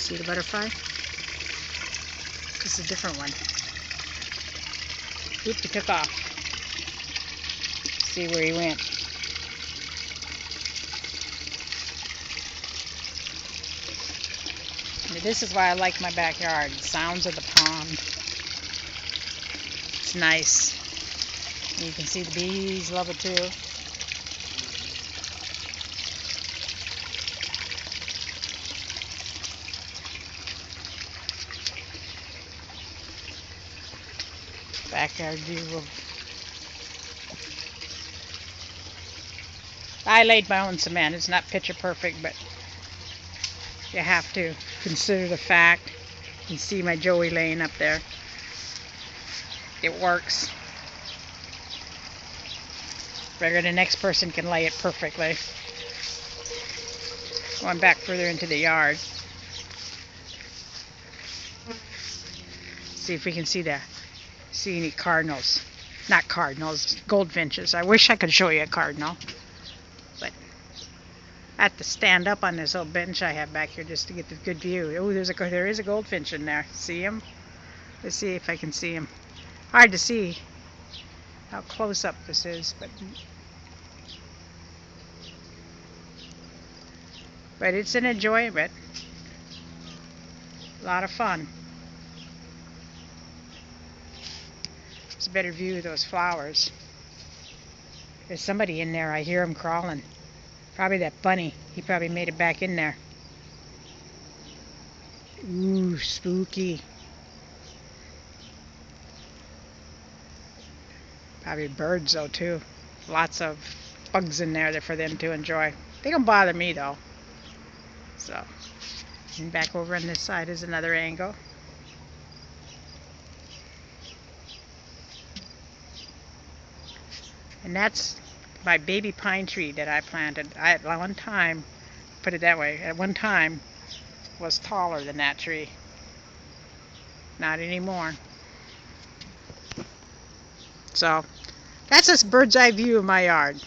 See the butterfly? This is a different one. Oop, he took off. See where he went. This is why I like my backyard. The sounds of the pond. It's nice. And you can see the bees love it too. Backyard view of... I laid my own cement. It's not picture perfect, but you have to consider the fact. You can see my Joey laying up there. It works. Figure the next person can lay it perfectly. Going back further into the yard. See if we can see any cardinals. Not cardinals, goldfinches. I wish I could show you a cardinal. But I have to stand up on this little bench I have back here just to get the good view. Oh, there is a goldfinch in there. See him? Let's see if I can see him. Hard to see how close up this is, but it's an enjoyment. A lot of fun. It's a better view of those flowers. There's somebody in there. I hear him crawling. Probably that bunny. He probably made it back in there. Ooh, spooky. Probably birds though too. Lots of bugs in there for them to enjoy. They don't bother me though. So, and back over on this side is another angle. And that's my baby pine tree that I planted. I at one time, put it that way, at one time was taller than that tree. Not anymore. So, that's this bird's eye view of my yard.